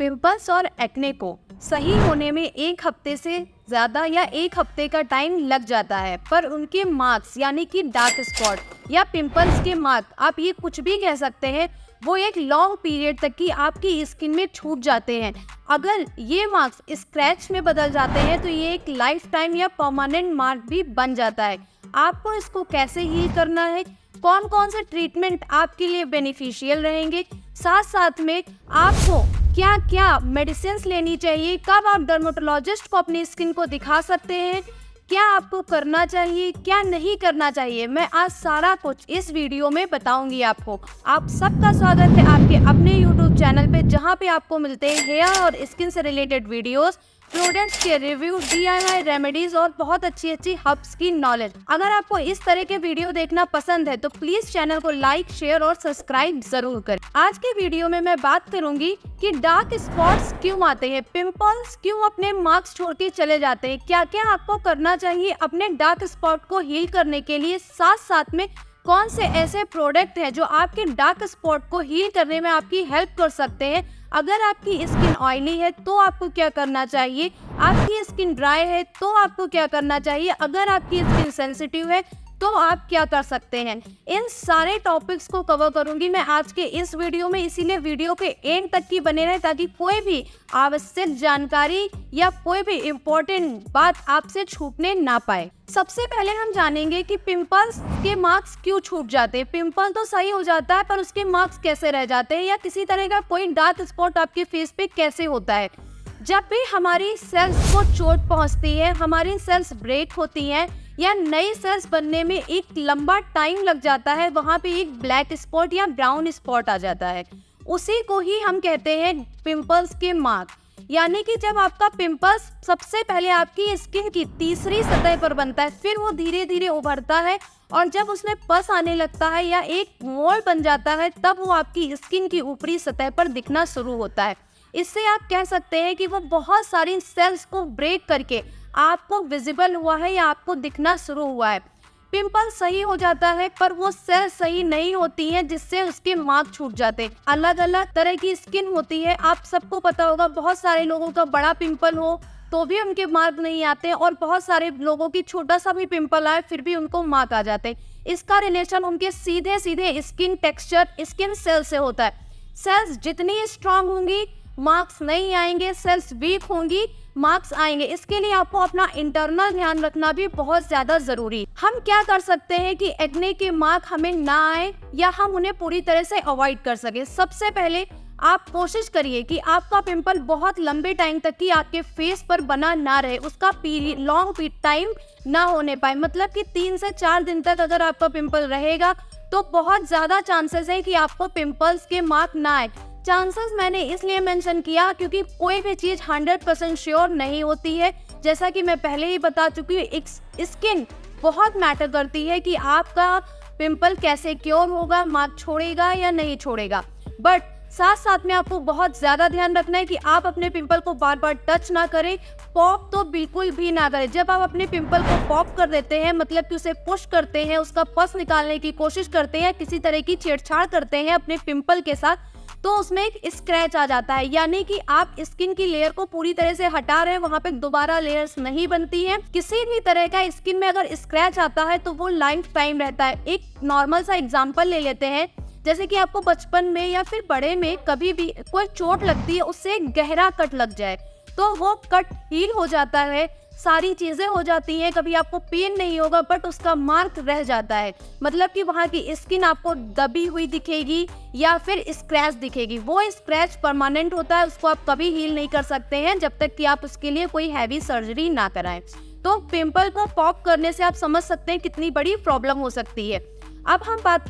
Pimples और acne को सही होने में 1 हफ्ते से ज़्यादा या 1 हफ्ते का टाइम लग जाता है, पर उनके मार्क्स यानी कि डार्क स्पॉट या पिंपल्स के मार्क, आप ये कुछ भी कह सकते हैं, वो एक लॉन्ग पीरियड तक की आपकी स्किन में छूट जाते हैं। अगर ये मार्क्स स्क्रैच में बदल जाते हैं तो ये एक लाइफ टाइम या परमानेंट मार्क भी बन जाता है। आपको इसको कैसे हील करना है, कौन कौन से ट्रीटमेंट आपके लिए बेनिफिशियल रहेंगे, साथ साथ में आपको क्या क्या मेडिसिन लेनी चाहिए, कब आप डर्मेटोलॉजिस्ट को अपनी स्किन को दिखा सकते हैं, क्या आपको करना चाहिए, क्या नहीं करना चाहिए, मैं आज सारा कुछ इस वीडियो में बताऊंगी आपको। आप सबका स्वागत है आपके अपने YouTube चैनल पे, जहां पे आपको मिलते हैं हेयर और स्किन से रिलेटेड वीडियोस, प्रोडक्ट्स के रिव्यू, DIY रेमेडीज और बहुत अच्छी अच्छी हर्ब्स की नॉलेज। अगर आपको इस तरह के वीडियो देखना पसंद है तो प्लीज चैनल को लाइक, शेयर और सब्सक्राइब जरूर करें। आज के वीडियो में मैं बात करूंगी कि डार्क स्पॉट्स क्यों आते हैं, पिंपल्स क्यों अपने मार्क्स छोड़ के चले जाते हैं, क्या क्या आपको करना चाहिए अपने डार्क स्पॉट को हील करने के लिए, साथ साथ में कौन से ऐसे प्रोडक्ट हैं जो आपके डार्क स्पॉट को हील करने में आपकी हेल्प कर सकते हैं। अगर आपकी स्किन ऑयली है तो आपको क्या करना चाहिए, आपकी स्किन ड्राई है तो आपको क्या करना चाहिए, अगर आपकी स्किन सेंसिटिव है तो आप क्या कर सकते हैं। इन सारे टॉपिक्स को कवर करूंगी मैं आज के इस वीडियो में, इसीलिए वीडियो के एंड तक की बने रहे ताकि कोई भी आवश्यक जानकारी या कोई भी इम्पोर्टेंट बात आपसे छूटने ना पाए। सबसे पहले हम जानेंगे कि पिंपल्स के मार्क्स क्यों छूट जाते हैं। पिंपल तो सही हो जाता है पर उसके मार्क्स कैसे रह जाते हैं, या किसी तरह का कोई डार्क स्पॉट आपके फेस पे कैसे होता है। जब भी हमारी सेल्स को चोट पहुंचती है, हमारी सेल्स ब्रेक होती हैं या नई सेल्स बनने में एक लंबा टाइम लग जाता है, वहाँ पे एक ब्लैक स्पॉट या ब्राउन स्पॉट आ जाता है, उसी को ही हम कहते हैं पिंपल्स के मार्क। यानी कि जब आपका पिंपल्स सबसे पहले आपकी स्किन की तीसरी सतह पर बनता है, फिर वो धीरे धीरे उभरता है और जब उसमें पस आने लगता है या एक मोड़ बन जाता है, तब वो आपकी स्किन की ऊपरी सतह पर दिखना शुरू होता है। इससे आप कह सकते हैं कि वो बहुत सारी सेल्स को ब्रेक करके आपको विजिबल हुआ है या आपको दिखना शुरू हुआ है। पिंपल सही हो जाता है पर वो सेल सही नहीं होती हैं, जिससे उसके मार्क छूट जाते हैं। अलग अलग तरह की स्किन होती है, आप सबको पता होगा, बहुत सारे लोगों का बड़ा पिंपल हो तो भी उनके मार्क नहीं आते और बहुत सारे लोगों की छोटा सा भी पिंपल आए फिर भी उनको मार्क आ जाते हैं। इसका रिलेशन उनके सीधे सीधे स्किन टेक्सचर, स्किन सेल से होता है। सेल्स जितनी स्ट्रांग होंगी मार्क्स नहीं आएंगे, सेल्स वीक होंगी मार्क्स आएंगे। इसके लिए आपको अपना इंटरनल ध्यान रखना भी बहुत ज्यादा जरूरी। हम क्या कर सकते हैं कि एक्ने के मार्क हमें ना आए या हम उन्हें पूरी तरह से अवॉइड कर सके। सबसे पहले आप कोशिश करिए कि आपका पिंपल बहुत लंबे टाइम तक की आपके फेस पर बना ना रहे, उसका लॉन्ग टाइम ना होने पाए। मतलब कि 3 से 4 दिन तक अगर आपका पिंपल रहेगा तो बहुत ज्यादा चांसेस है कि आपको पिंपल्स के मार्क ना आए। चांसेस मैंने इसलिए मेंशन किया क्योंकि कोई भी चीज़ 100% श्योर नहीं होती है। जैसा कि मैं पहले ही बता चुकी हूँ, स्किन बहुत मैटर करती है कि आपका पिंपल कैसे क्योर होगा, मार्क छोड़ेगा या नहीं छोड़ेगा। बट साथ साथ में आपको बहुत ज़्यादा ध्यान रखना है कि आप अपने पिंपल को बार बार टच ना करें, पॉप तो बिल्कुल भी ना करें। जब आप अपने पिंपल को पॉप कर देते हैं, मतलब कि उसे पुश करते हैं, उसका पस निकालने की कोशिश करते हैं, किसी तरह की छेड़छाड़ करते हैं अपने पिंपल के साथ, तो उसमें एक स्क्रैच आ जाता है। यानी कि आप स्किन की लेयर को पूरी तरह से हटा रहे हैं, वहाँ पे दोबारा लेयर्स नहीं बनती हैं। किसी भी तरह का स्किन में अगर स्क्रैच आता है तो वो लाइफ टाइम रहता है। एक नॉर्मल सा एग्जांपल ले लेते हैं, जैसे कि आपको बचपन में या फिर बड़े में कभी भी कोई चोट लगती है, उससे एक गहरा कट लग जाए तो वो कट हील हो जाता है, सारी चीजें हो जाती हैं, कभी आपको पेन नहीं होगा बट उसका मार्क रह जाता है। मतलब कि वहाँ की स्किन आपको दबी हुई दिखेगी या फिर स्क्रैच दिखेगी। वो स्क्रैच परमानेंट होता है, उसको आप कभी हील नहीं कर सकते हैं जब तक कि आप उसके लिए कोई हैवी सर्जरी ना कराएं। तो पिंपल को पॉप करने से आप समझ सकते हैं कितनी बड़ी प्रॉब्लम हो सकती है। अब हम बात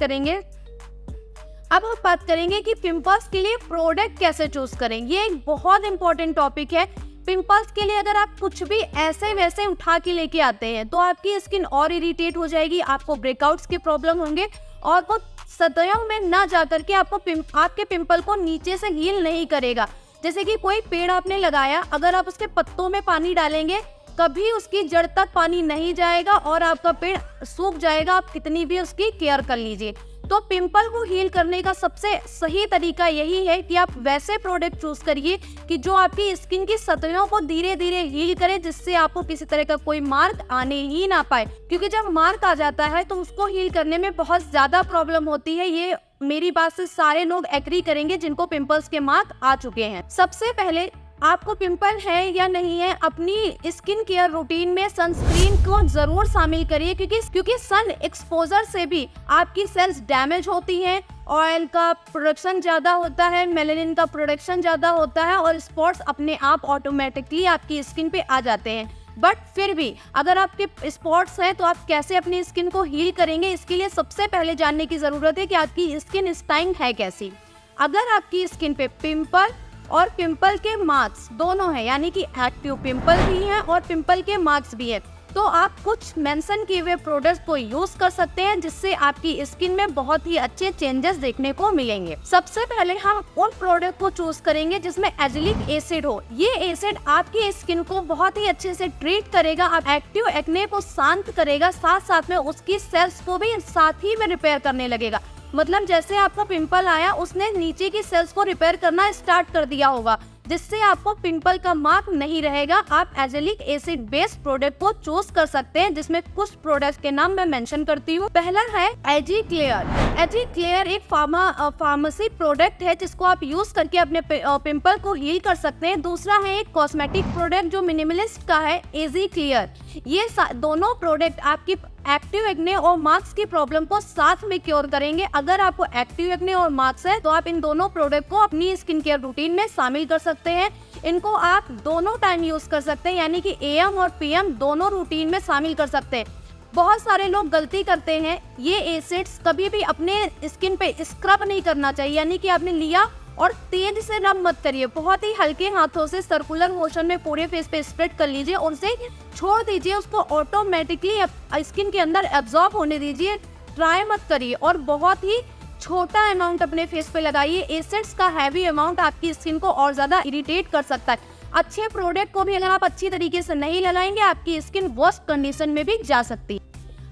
करेंगे कि पिंपल्स के लिए प्रोडक्ट कैसे चूज करें। ये एक बहुत इंपॉर्टेंट टॉपिक है। पिंपल्स के लिए अगर आप कुछ भी ऐसे वैसे उठा के लेके आते हैं तो आपकी स्किन और इरिटेट हो जाएगी, आपको ब्रेकआउट्स के प्रॉब्लम होंगे और वो सतहों में ना जाकर के आपके पिंपल को नीचे से हील नहीं करेगा। जैसे कि कोई पेड़ आपने लगाया, अगर आप उसके पत्तों में पानी डालेंगे कभी उसकी जड़ तक पानी नहीं जाएगा और आपका पेड़ सूख जाएगा, आप कितनी भी उसकी केयर कर लीजिए। तो पिंपल को हील करने का सबसे सही तरीका यही है कि आप वैसे प्रोडक्ट चूज करिए कि जो आपकी स्किन की सतहों को धीरे धीरे हील करे, जिससे आपको किसी तरह का कोई मार्क आने ही ना पाए। क्योंकि जब मार्क आ जाता है तो उसको हील करने में बहुत ज्यादा प्रॉब्लम होती है। ये मेरी बात से सारे लोग एग्री करेंगे जिनको पिंपल्स के मार्क आ चुके हैं। सबसे पहले आपको पिंपल है या नहीं है, अपनी स्किन केयर रूटीन में सनस्क्रीन को जरूर शामिल करिए, क्योंकि सन एक्सपोजर से भी आपकी सेल्स डैमेज होती हैं, ऑयल का प्रोडक्शन ज़्यादा होता है, मेलानिन का प्रोडक्शन ज़्यादा होता है और स्पॉट्स अपने आप ऑटोमेटिकली आपकी स्किन पे आ जाते हैं। बट फिर भी अगर आपके स्पॉट्स हैं तो आप कैसे अपनी स्किन को हील करेंगे, इसके लिए सबसे पहले जानने की ज़रूरत है कि आपकी स्किन इस टाइम है कैसी। अगर आपकी स्किन पे पिंपल और पिंपल के मार्क्स दोनों हैं, यानी कि एक्टिव पिंपल भी हैं और पिंपल के मार्क्स भी हैं, तो आप कुछ मेंशन किए हुए प्रोडक्ट्स को यूज कर सकते हैं, जिससे आपकी स्किन में बहुत ही अच्छे चेंजेस देखने को मिलेंगे। सबसे पहले हम उन प्रोडक्ट को चूज करेंगे जिसमें एजिलिक एसिड हो। ये एसिड आपकी स्किन को बहुत ही अच्छे से ट्रीट करेगा, आप एक्टिव एक्ने को शांत करेगा, साथ साथ में उसकी सेल्स को भी साथ ही में रिपेयर करने लगेगा। मतलब जैसे आपको पिंपल आया, उसने नीचे की सेल्स को रिपेयर करना स्टार्ट कर दिया होगा, जिससे आपको पिंपल का मार्क नहीं रहेगा। आप एजिलिक एसिड बेस्ड प्रोडक्ट को चूज कर सकते हैं, जिसमें कुछ प्रोडक्ट के नाम मैं मेंशन करती हूँ। पहला है एजी क्लियर। एजी क्लियर एक फार्मेसी प्रोडक्ट है जिसको आप यूज करके अपने पिंपल को हील कर सकते हैं। दूसरा है एक कॉस्मेटिक प्रोडक्ट जो मिनिमलिस्ट का है, एजी क्लियर। ये दोनों प्रोडक्ट आपकी एक्टिव एक्ने और मार्क्स की प्रॉब्लम को साथ में क्योर करेंगे। अगर आपको एक्टिव एक्ने और मार्क्स है तो आप इन दोनों प्रोडक्ट को अपनी स्किन केयर रूटीन में शामिल कर सकते हैं। इनको आप दोनों टाइम यूज कर सकते हैं, यानी कि एएम और पीएम दोनों रूटीन में शामिल कर सकते हैं। बहुत सारे लोग गलती करते हैं, ये एसिड्स कभी भी अपने स्किन पे स्क्रब नहीं करना चाहिए, यानी कि आपने लिया और तेज से रब मत करिए, बहुत ही हल्के हाथों से सर्कुलर मोशन में पूरे फेस पे स्प्रेड कर लीजिए और उसे छोड़ दीजिए, उसको ऑटोमेटिकली स्किन के अंदर एब्जॉर्ब होने दीजिए। ट्राई मत करिए और बहुत ही छोटा अमाउंट अपने फेस पे लगाइए। एसिड्स का हैवी अमाउंट आपकी स्किन को और ज्यादा इरिटेट कर सकता है। अच्छे प्रोडक्ट को भी अगर आप अच्छी तरीके से नहीं लगाएंगे, आपकी स्किन वर्स्ट कंडीशन में भी जा सकती है।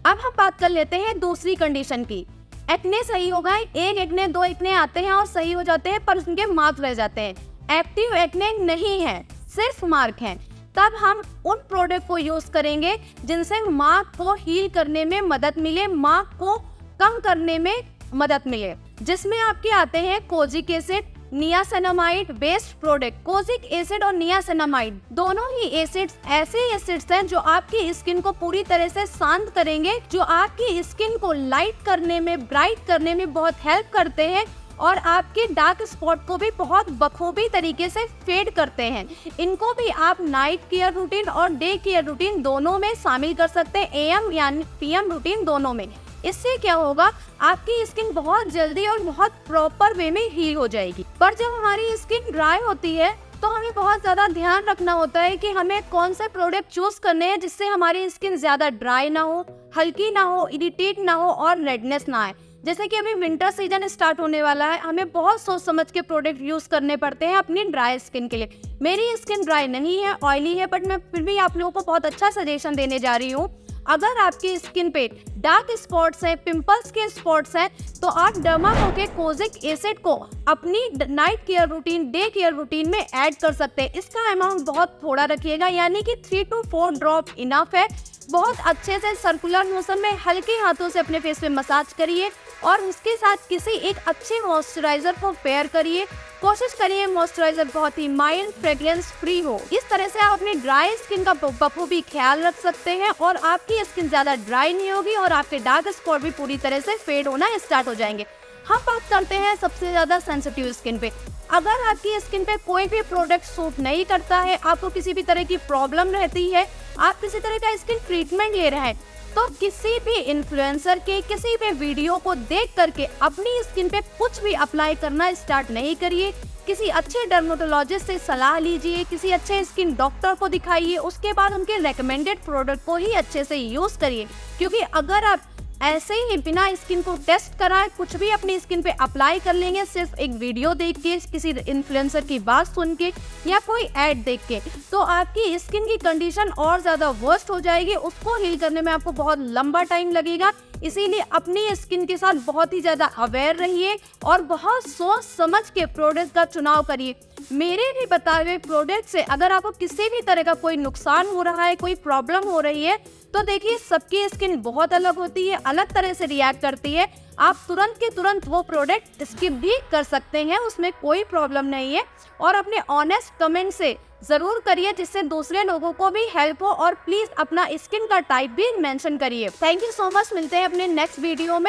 अब हम बात कर लेते हैं दूसरी कंडीशन की। एक्ने सही होगा, एक एक्ने दो एक्ने आते हैं और सही हो जाते हैं, पर उनके मार्क रह जाते हैं। एक्टिव एक्ने नहीं है, सिर्फ मार्क हैं। तब हम उन प्रोडक्ट को यूज करेंगे जिनसे मार्क को हील करने में मदद मिले, मार्क को कम करने में मदद मिले, जिसमें आपके आते हैं kojic acid, niacinamide based product. Kojic acid और नियासिनामाइड दोनों ही एसिड्स ऐसे एसिड्स हैं जो आपकी स्किन को पूरी तरह से शांत करेंगे, जो आपकी स्किन को लाइट करने में, ब्राइट करने में बहुत हेल्प करते हैं और आपके डार्क स्पॉट को भी बहुत बखूबी तरीके से फेड करते हैं। इनको भी आप नाइट केयर रूटीन और डे केयर रूटीन दोनों में शामिल कर सकते हैं, एएम यानी पीएम रूटीन दोनों में। इससे क्या होगा, आपकी स्किन बहुत जल्दी और बहुत प्रॉपर वे में हील हो जाएगी। पर जब हमारी स्किन ड्राई होती है तो हमें बहुत ज्यादा ध्यान रखना होता है कि हमें कौन से प्रोडक्ट चूज करने हैं जिससे हमारी स्किन ज्यादा ड्राई ना हो, हल्की ना हो, इरिटेट ना हो और रेडनेस ना आए। जैसे कि अभी विंटर सीजन स्टार्ट होने वाला है, हमें बहुत सोच समझ के प्रोडक्ट यूज करने पड़ते हैं अपनी ड्राई स्किन के लिए। मेरी स्किन ड्राई नहीं है, ऑयली है, बट मैं फिर भी आप लोगों को बहुत अच्छा सजेशन देने जा रही हूँ। अगर आपकी स्किन पे डार्क स्पॉट्स हैं, पिंपल्स के स्पॉट्स हैं, तो आप डर्माको के कोजिक एसिड को अपनी night care routine, day care routine में ऐड कर सकते हैं। इसका अमाउंट बहुत थोड़ा रखिएगा, यानी कि 3 to 4 ड्रॉप इनफ है। बहुत अच्छे से सर्कुलर मोशन में हल्के हाथों से अपने फेस पे मसाज करिए और उसके साथ किसी एक अच्छे मॉइस्चराइजर को पेयर करिए। कोशिश करिए मॉइस्चराइजर बहुत ही माइल्ड, फ्रेग्रेंस फ्री हो। इस तरह से आप अपनी ड्राई स्किन का बखूबी ख्याल रख सकते हैं और आपकी स्किन ज्यादा ड्राई नहीं होगी और आपके डार्क स्पॉट भी पूरी तरह से फेड होना स्टार्ट हो जाएंगे। हम बात करते हैं सबसे ज्यादा सेंसिटिव स्किन पे। अगर आपकी स्किन पे कोई भी प्रोडक्ट सूट नहीं करता है, आपको किसी भी तरह की प्रॉब्लम रहती है, आप किसी तरह का स्किन ट्रीटमेंट ले रहे हैं, तो किसी भी इन्फ्लुएंसर के किसी भी वीडियो को देख करके अपनी स्किन पे कुछ भी अप्लाई करना स्टार्ट नहीं करिए। किसी अच्छे डर्मेटोलॉजिस्ट से सलाह लीजिए, किसी अच्छे स्किन डॉक्टर को दिखाइए, उसके बाद उनके रेकमेंडेड प्रोडक्ट को ही अच्छे से यूज करिए। क्योंकि अगर आप ऐसे ही बिना स्किन को टेस्ट कराए कुछ भी अपनी स्किन पे अप्लाई कर लेंगे, सिर्फ एक वीडियो देख के, किसी इन्फ्लुएंसर की बात सुन के या कोई ऐड देख के, तो आपकी स्किन की कंडीशन और ज़्यादा वर्स्ट हो जाएगी। उसको हील करने में आपको बहुत लंबा टाइम लगेगा। इसीलिए अपनी स्किन के साथ बहुत ही ज़्यादा अवेयर रहिए और बहुत सोच समझ के प्रोडक्ट का चुनाव करिए। मेरे भी बताए हुए प्रोडक्ट से अगर आपको किसी भी तरह का कोई नुकसान हो रहा है, कोई प्रॉब्लम हो रही है, तो देखिए सबकी स्किन बहुत अलग होती है, अलग तरह से रिएक्ट करती है। आप तुरंत के तुरंत वो प्रोडक्ट स्किप भी कर सकते हैं, उसमें कोई प्रॉब्लम नहीं है। और अपने ऑनेस्ट कमेंट से ज़रूर करिए जिससे दूसरे लोगों को भी हेल्प हो, और प्लीज़ अपना स्किन का टाइप भी मेंशन करिए। थैंक यू सो मच, मिलते हैं अपने नेक्स्ट वीडियो में।